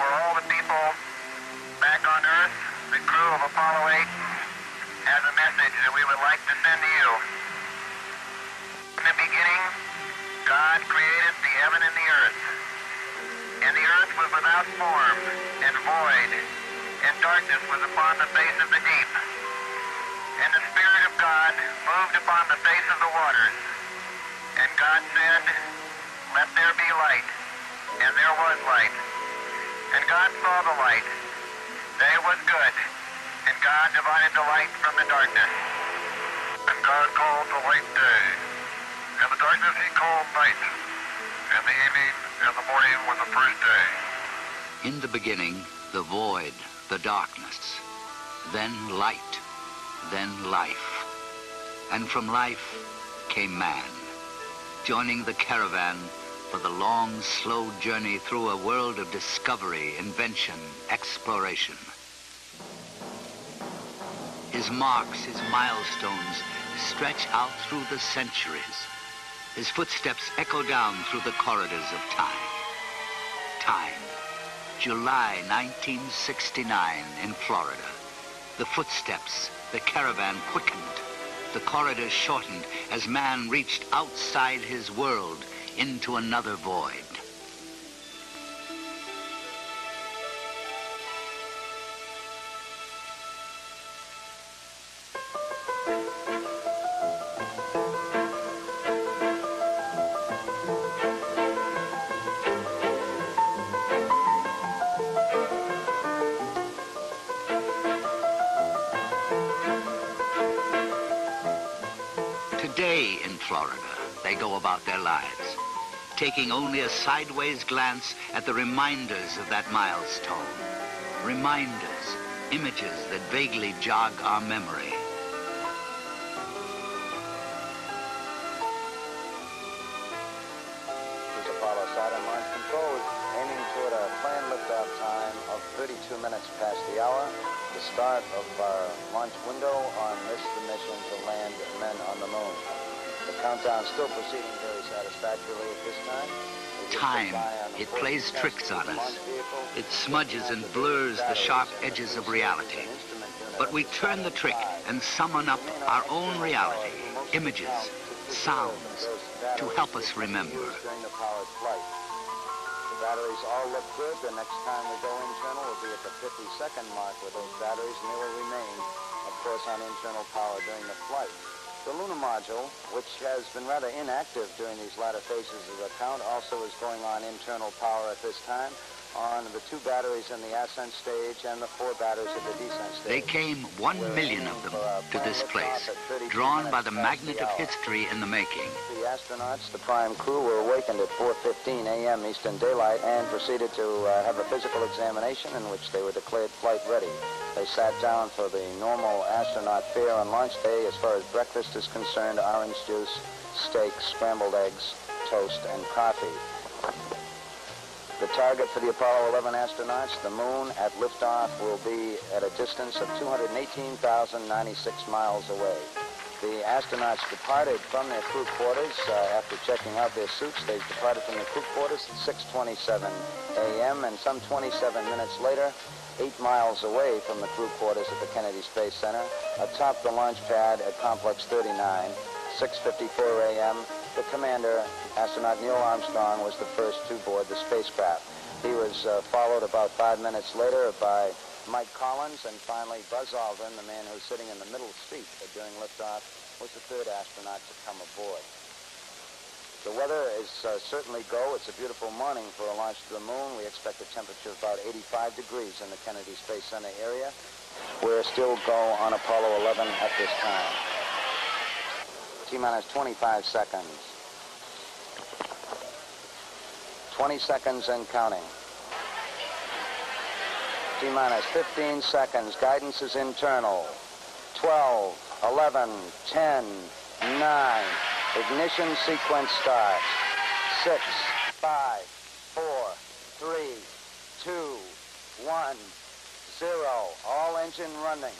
for all the people back on Earth, the crew of Apollo 8 has a message that we would like to send to you. In the beginning, God created the heaven and the earth. And the earth was without form and void, and darkness was upon the face of the deep. And the Spirit of God moved upon the face of the waters. And God said, "Let there be light." And there was light. And God saw the light, that it was good. And God divided the light from the darkness. And God called the light day, and the darkness he called night. And the evening and the morning were the first day. In the beginning, the void, the darkness, then light, then life. And from life came man, joining the caravan for the long, slow journey through a world of discovery, invention, exploration. His marks, his milestones, stretch out through the centuries. His footsteps echo down through the corridors of time. Time, July 1969 in Florida. The footsteps, the caravan quickened. The corridors shortened as man reached outside his world into another void. Today in Florida, they go about their lives, taking only a sideways glance at the reminders of that milestone. Reminders, images that vaguely jog our memory. This is Apollo Saturn Launch Control, aiming toward a planned liftoff time of 32 minutes past the hour, the start of our launch window on this mission to land men on the moon. The countdown still proceeding very satisfactorily at this time. Time, it plays tricks on us. It smudges and blurs the sharp edges of reality. But we turn the trick and summon up our own reality, images, sounds, to help us remember. During the powered flight. The batteries all look good. The next time we go internal will be at the 50-second mark with those batteries, and they will remain, of course, on internal power during the flight. The lunar module, which has been rather inactive during these latter phases of the count, also is going on internal power at this time on the 2 batteries in the ascent stage and the 4 batteries at the descent stage. They came 1 million of them to this place, drawn by the magnet of history in the making. The astronauts, the prime crew, were awakened at 4:15 a.m. Eastern Daylight and proceeded to have a physical examination in which they were declared flight ready. They sat down for the normal astronaut fare on launch day. As far as breakfast is concerned, orange juice, steak, scrambled eggs, toast, and coffee. The target for the Apollo 11 astronauts, the moon, at liftoff will be at a distance of 218,096 miles away. The astronauts departed from their crew quarters after checking out their suits. They departed from the crew quarters at 6:27 a.m. and some 27 minutes later, 8 miles away from the crew quarters at the Kennedy Space Center, atop the launch pad at Complex 39, 6:54 a.m., the commander, astronaut Neil Armstrong, was the first to board the spacecraft. He was followed about 5 minutes later by Mike Collins, and finally Buzz Aldrin, the man who's sitting in the middle seat during liftoff, was the 3rd astronaut to come aboard. The weather is certainly go. It's a beautiful morning for a launch to the moon. We expect a temperature of about 85 degrees in the Kennedy Space Center area. We're still go on Apollo 11 at this time. T-minus 25 seconds. 20 seconds and counting. T-minus 15 seconds. Guidance is internal. 12, 11, 10, 9. Ignition sequence starts. 6, 5, 4, 3, 2, 1, 0. All engine running.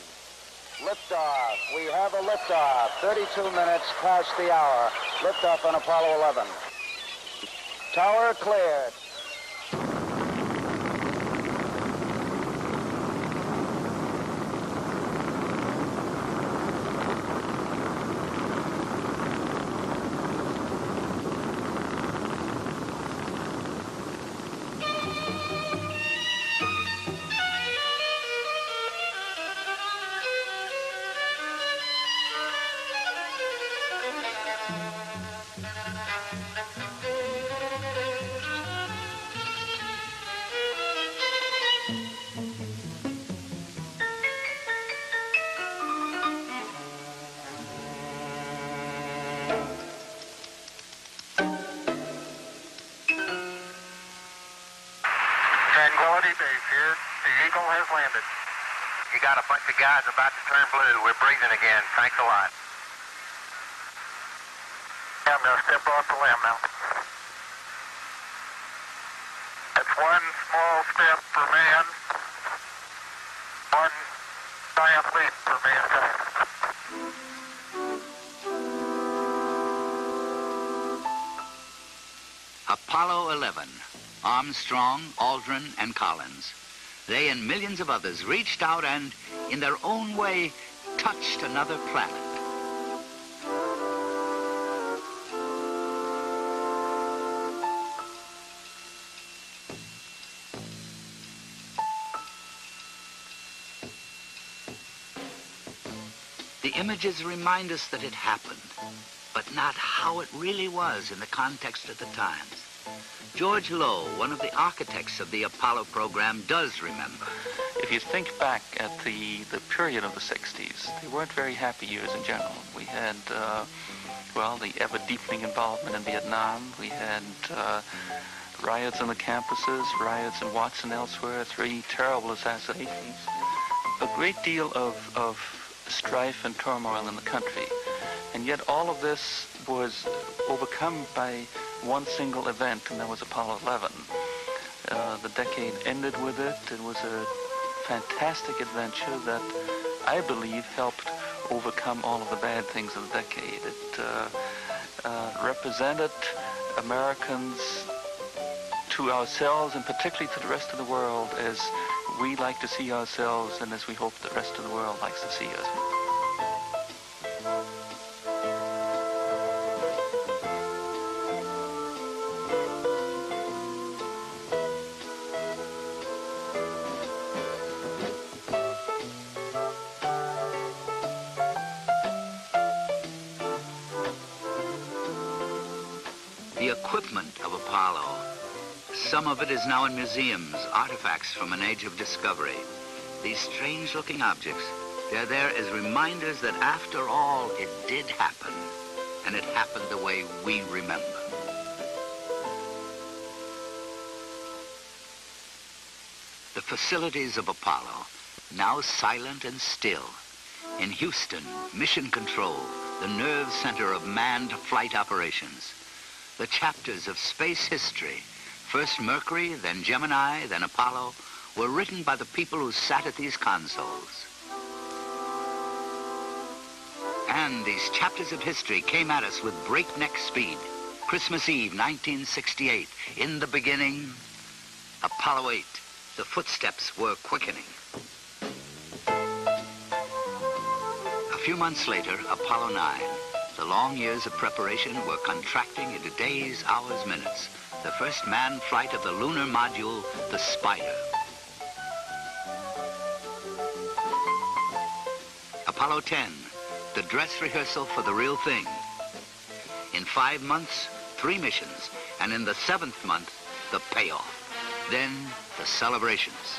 Liftoff. We have a liftoff. 32 minutes past the hour. Liftoff on Apollo 11. Tower cleared. Tranquility Base here. The Eagle has landed. You got a bunch of guys about to turn blue. We're breathing again. Thanks a lot. I'm going to step off the limb now. That's one small step for man, one giant leap for mankind. Apollo 11, Armstrong, Aldrin, and Collins. They and millions of others reached out and, in their own way, touched another planet. The images remind us that it happened, but not how it really was in the context of the times. George Lowe, one of the architects of the Apollo program, does remember. If you think back at the period of the 60s, they weren't very happy years in general. We had, the ever-deepening involvement in Vietnam. We had riots on the campuses, riots in Watson elsewhere, 3 terrible assassinations. A great deal of strife and turmoil in the country. And yet all of this was overcome by one single event, and that was Apollo 11. The decade ended with it. It was a fantastic adventure that I believe helped overcome all of the bad things of the decade. It represented Americans to ourselves, and particularly to the rest of the world, as we like to see ourselves and as we hope the rest of the world likes to see us. The equipment of Apollo, some of it is now in museums, artifacts from an age of discovery. These strange-looking objects, they're there as reminders that after all, it did happen, and it happened the way we remember. The facilities of Apollo, now silent and still. In Houston, Mission Control, the nerve center of manned flight operations. The chapters of space history, first Mercury, then Gemini, then Apollo, were written by the people who sat at these consoles. And these chapters of history came at us with breakneck speed. Christmas Eve, 1968, in the beginning, Apollo 8, the footsteps were quickening. A few months later, Apollo 9. The long years of preparation were contracting into days, hours, minutes. The first manned flight of the lunar module, the Spider. Apollo 10, the dress rehearsal for the real thing. In 5 months, 3 missions, and in the 7th month, the payoff. Then, the celebrations.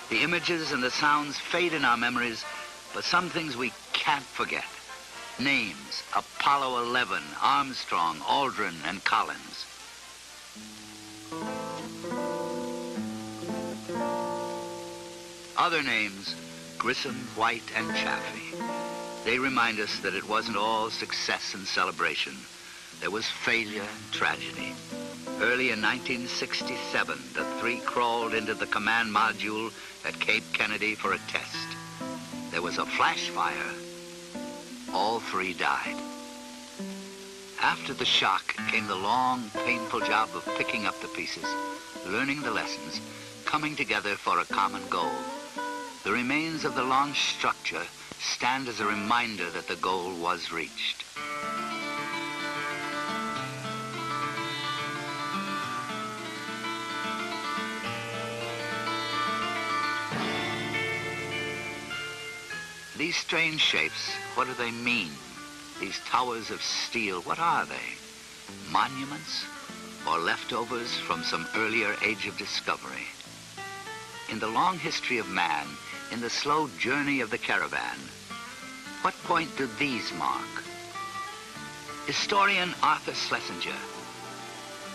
The images and the sounds fade in our memories, but some things we can't forget. Names: Apollo 11, Armstrong, Aldrin, and Collins. Other names: Grissom, White, and Chaffee. They remind us that it wasn't all success and celebration. There was failure and tragedy. Early in 1967, the 3 crawled into the command module at Cape Kennedy for a test. There was a flash fire. All 3 died. After the shock came the long, painful job of picking up the pieces, learning the lessons, coming together for a common goal. The remains of the launch structure stand as a reminder that the goal was reached. These strange shapes, what do they mean? These towers of steel, what are they? Monuments or leftovers from some earlier age of discovery? In the long history of man, in the slow journey of the caravan, what point do these mark? Historian Arthur Schlesinger,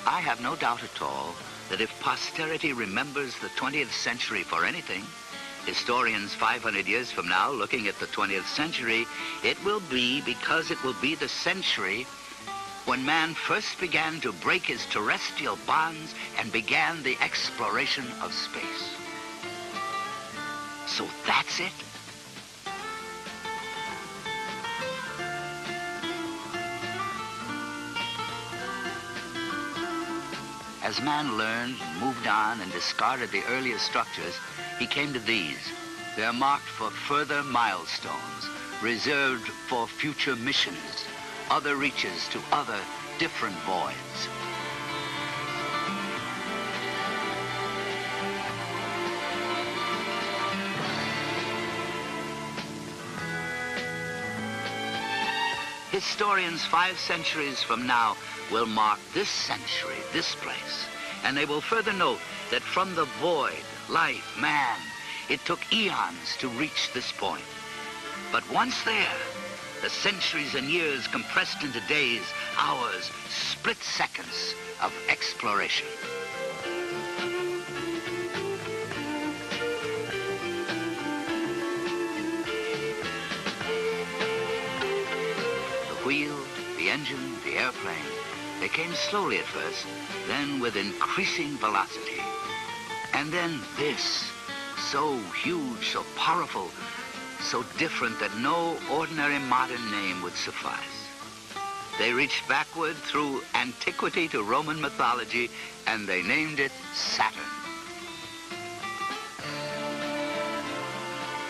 I have no doubt at all that if posterity remembers the 20th century for anything, historians 500 years from now looking at the 20th century, it will be because it will be the century when man first began to break his terrestrial bonds and began the exploration of space. So that's it? As man learned, moved on, and discarded the earlier structures, he came to these. They're marked for further milestones, reserved for future missions, other reaches to other different voids. Historians 5 centuries from now will mark this century, this place, and they will further note that from the void, life, man, it took eons to reach this point. But once there, the centuries and years compressed into days, hours, split seconds of exploration. The wheel, the engine, the airplane, they came slowly at first, then with increasing velocity. And then this, so huge, so powerful, so different that no ordinary modern name would suffice. They reached backward through antiquity to Roman mythology, and they named it Saturn.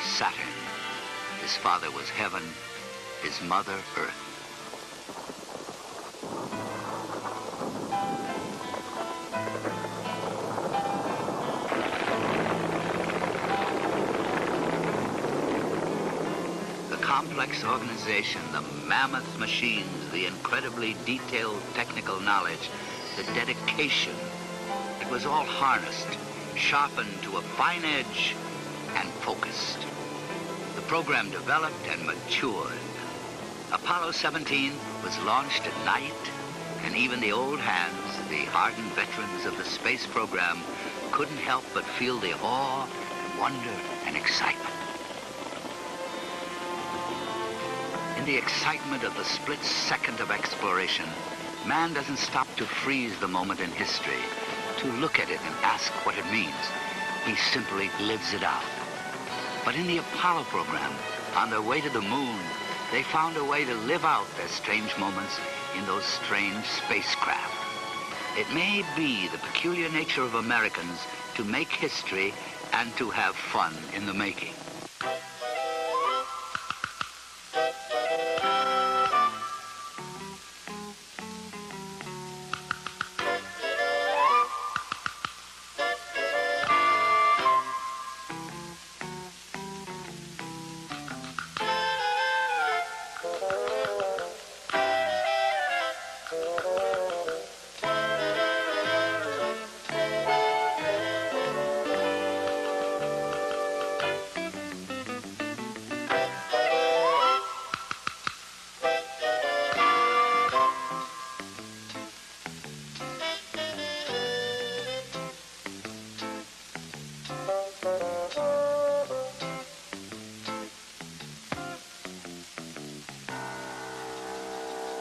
Saturn. His father was heaven, his mother earth. Complex organization, the mammoth machines, the incredibly detailed technical knowledge, the dedication. It was all harnessed, sharpened to a fine edge, and focused. The program developed and matured. Apollo 17 was launched at night, and even the old hands, the hardened veterans of the space program, couldn't help but feel the awe, and wonder, and excitement. In the excitement of the split second of exploration, man doesn't stop to freeze the moment in history, to look at it and ask what it means. He simply lives it out. But in the Apollo program, on their way to the moon, they found a way to live out their strange moments in those strange spacecraft. It may be the peculiar nature of Americans to make history and to have fun in the making.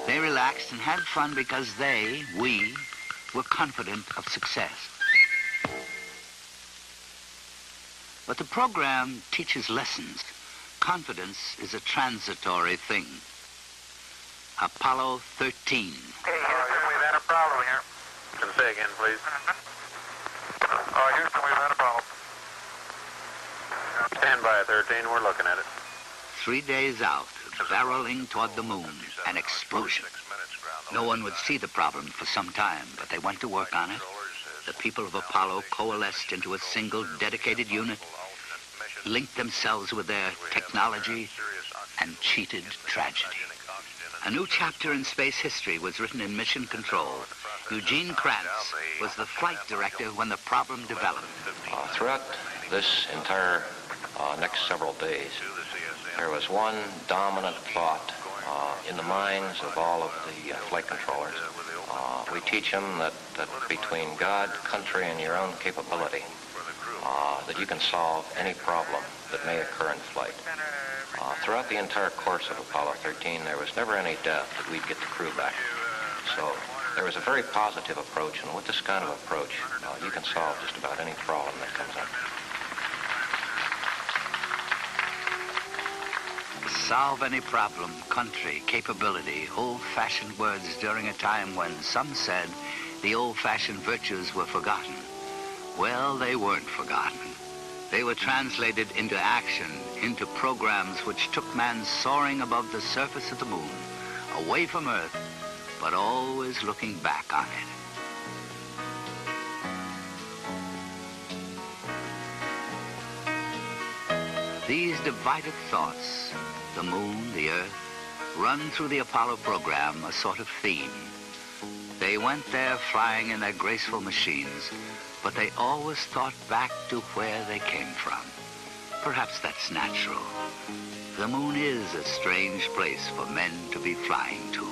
They relaxed and had fun because we, were confident of success. But the program teaches lessons. Confidence is a transitory thing. Apollo 13. Hey, Houston, we've had a problem here. Can you say again, please? Houston, we've had a problem. Stand by, 13. We're looking at it. 3 days out, barreling toward the moon, an explosion. No one would see the problem for some time, but they went to work on it. The people of Apollo coalesced into a single dedicated unit, linked themselves with their technology, and cheated tragedy. A new chapter in space history was written in Mission Control. Eugene Krantz was the flight director when the problem developed. Throughout this entire next several days, there was one dominant thought in the minds of all of the flight controllers. We teach them that between God, country, and your own capability, that you can solve any problem that may occur in flight. Throughout the entire course of Apollo 13, there was never any doubt that we'd get the crew back. So there was a very positive approach, and with this kind of approach, you can solve just about any problem that comes up. Solve any problem, country, capability, old-fashioned words during a time when some said the old-fashioned virtues were forgotten. Well, they weren't forgotten. They were translated into action, into programs which took man soaring above the surface of the moon, away from Earth, but always looking back on it. These divided thoughts, the moon, the Earth, run through the Apollo program a sort of theme. They went there flying in their graceful machines, but they always thought back to where they came from. Perhaps that's natural. The moon is a strange place for men to be flying to.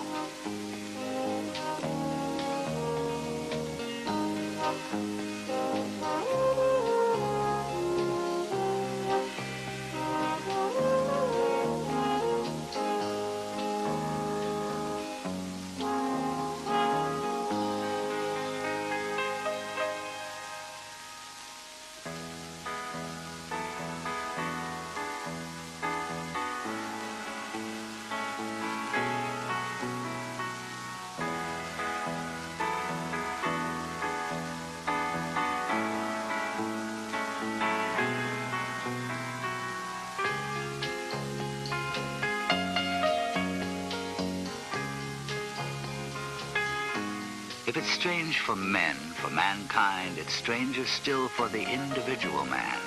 If it's strange for men, for mankind, it's stranger still for the individual man.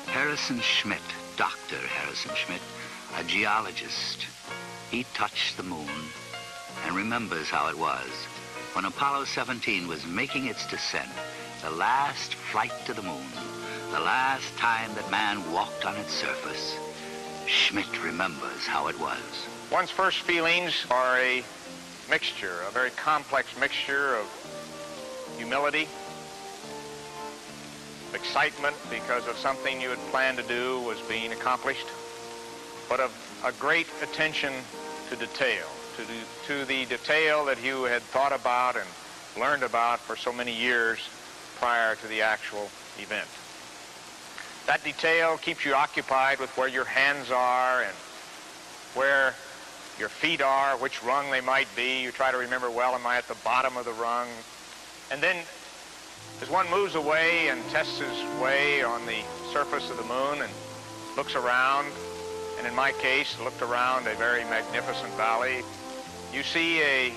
Harrison Schmitt, Dr. Harrison Schmitt, a geologist, he touched the moon and remembers how it was when Apollo 17 was making its descent, the last flight to the moon, the last time that man walked on its surface. Schmitt remembers how it was. One's first feelings are a mixture, a very complex mixture of humility, excitement because of something you had planned to do was being accomplished, but of a great attention to detail, to the detail that you had thought about and learned about for so many years prior to the actual event. That detail keeps you occupied with where your hands are and where your feet are, which rung they might be. You try to remember, well, am I at the bottom of the rung? And then as one moves away and tests his way on the surface of the moon and looks around, and in my case, looked around a very magnificent valley, you see a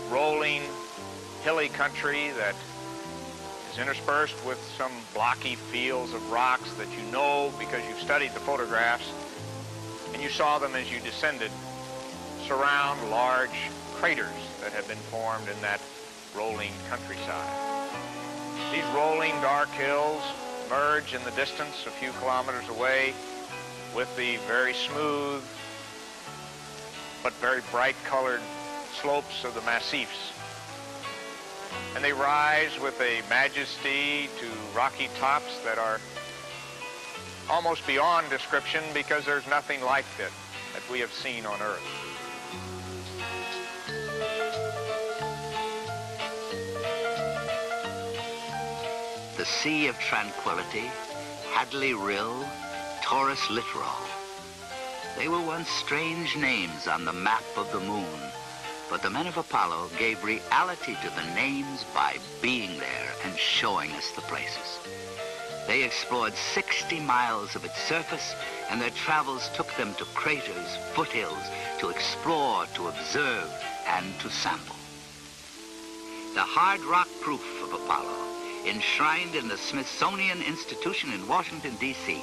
rolling, hilly country that is interspersed with some blocky fields of rocks that you know because you've studied the photographs, and you saw them as you descended surround large craters that have been formed in that rolling countryside. These rolling dark hills merge in the distance a few kilometers away with the very smooth but very bright colored slopes of the massifs. And they rise with a majesty to rocky tops that are almost beyond description because there's nothing like it that we have seen on Earth. The Sea of Tranquility, Hadley Rill, Taurus Littoral. They were once strange names on the map of the moon, But the men of Apollo gave reality to the names by being there and showing us the places. They explored 60 miles of its surface, and their travels took them to craters, foothills, to explore, to observe, and to sample. The hard rock proof of Apollo, enshrined in the Smithsonian Institution in Washington, D.C.,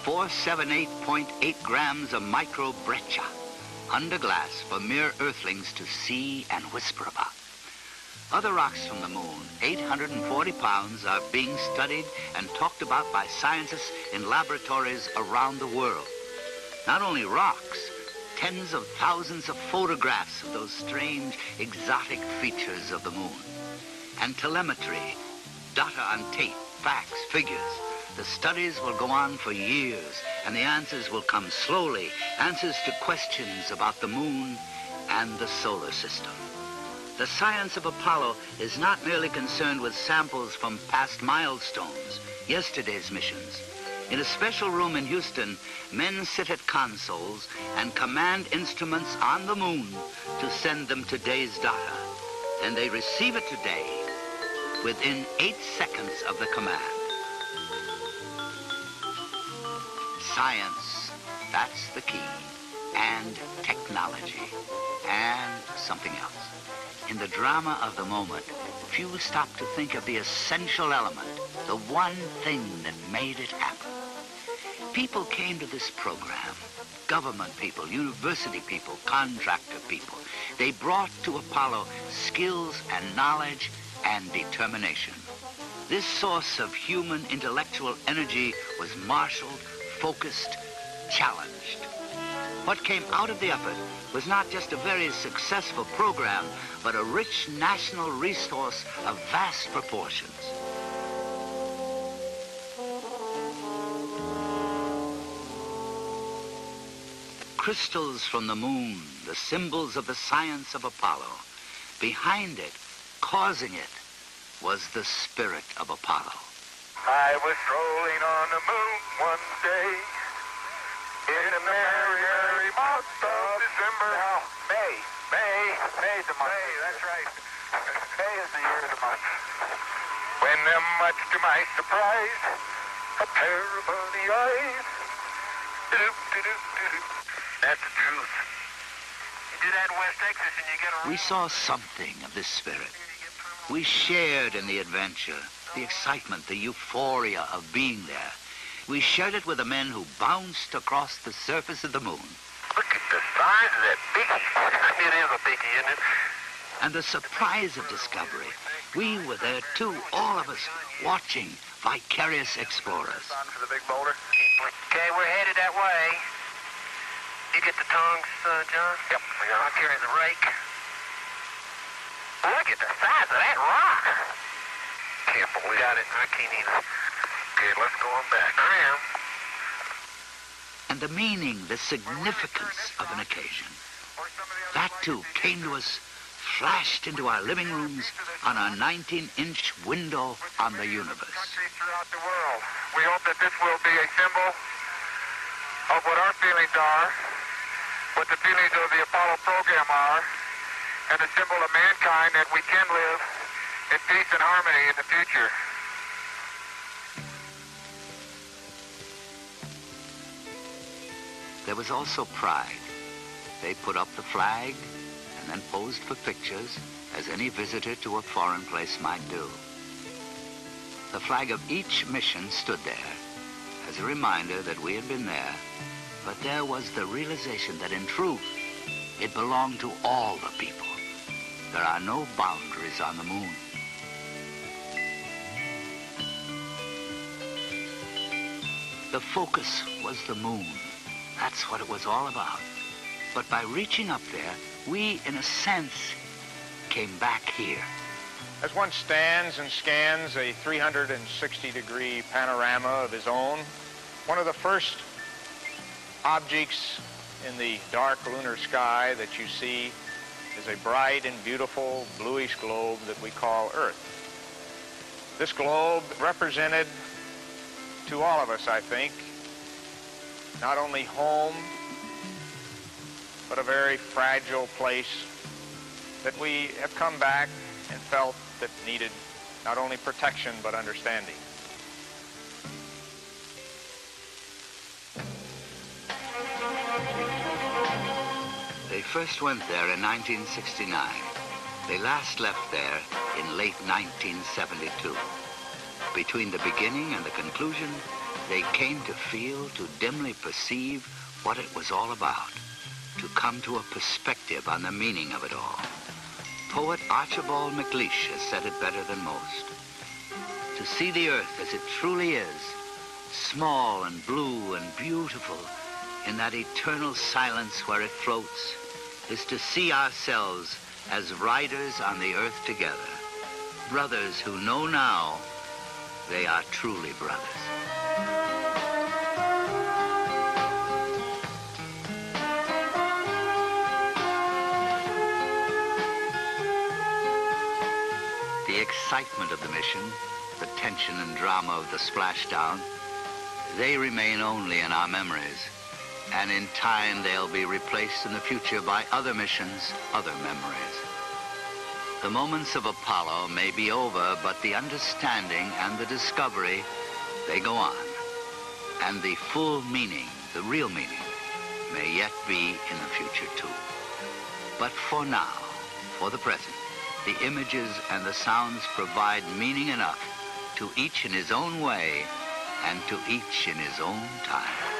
478.8 grams of microbreccia, under glass for mere earthlings to see and whisper about. Other rocks from the moon, 840 pounds, are being studied and talked about by scientists in laboratories around the world. Not only rocks, tens of thousands of photographs of those strange, exotic features of the moon. And telemetry, data on tape, facts, figures. The studies will go on for years, and the answers will come slowly, answers to questions about the moon and the solar system. The science of Apollo is not merely concerned with samples from past milestones, yesterday's missions. In a special room in Houston, men sit at consoles and command instruments on the moon to send them today's data. And they receive it today within 8 seconds of the command. Science, that's the key, and technology, and something else. In the drama of the moment, few stop to think of the essential element, the one thing that made it happen. People came to this program, government people, university people, contractor people. They brought to Apollo skills and knowledge and determination. This source of human intellectual energy was marshaled, focused, challenged. What came out of the effort was not just a very successful program, but a rich national resource of vast proportions. Crystals from the moon, the symbols of the science of Apollo. Behind it, causing it, was the spirit of Apollo. I was strolling on the moon one day in a merry, merry month of December. Now, May's the month. May, that's right. May is the year of the month. When, much to my surprise, a pair of bunny eyes. That's the truth. You do that in West Texas and you get a... We saw something of this spirit. We shared in the adventure, the excitement, the euphoria of being there. We shared it with the men who bounced across the surface of the moon. Look at the size of that biggie. It is a biggie, isn't it? And the surprise of discovery. We were there too, all of us, watching, vicarious explorers. On for the big boulder. Okay, we're headed that way. You get the tongs, John? Yep. I'll carry the rake. Look at the size of that rock. Can't believe it. I can't either. Okay, let's go on back. I am. And the meaning, the significance of an occasion. That too came to us, flashed into our living rooms on our 19-inch window on the universe. Countries throughout the world. We hope that this will be a symbol of what our feelings are, what the feelings of the Apollo program are, and a symbol of mankind that we can live in peace and harmony in the future. There was also pride. They put up the flag and then posed for pictures, as any visitor to a foreign place might do. The flag of each mission stood there as a reminder that we had been there, but there was the realization that in truth, it belonged to all the people. There are no boundaries on the moon. The focus was the moon. That's what it was all about. But by reaching up there, we, in a sense, came back here. As one stands and scans a 360-degree panorama of his own, one of the first objects in the dark lunar sky that you see is a bright and beautiful bluish globe that we call Earth. This globe represented to all of us, I think, not only home, but a very fragile place that we have come back and felt that needed not only protection but understanding. They first went there in 1969. They last left there in late 1972. Between the beginning and the conclusion, they came to feel, to dimly perceive what it was all about, to come to a perspective on the meaning of it all. Poet Archibald MacLeish has said it better than most. To see the earth as it truly is, small and blue and beautiful, in that eternal silence where it floats, is to see ourselves as riders on the earth together, brothers who know now they are truly brothers. The excitement of the mission, the tension and drama of the splashdown, they remain only in our memories. And in time, they'll be replaced in the future by other missions, other memories. The moments of Apollo may be over, but the understanding and the discovery, they go on. And the full meaning, the real meaning, may yet be in the future too. But for now, for the present, the images and the sounds provide meaning enough to each in his own way and to each in his own time.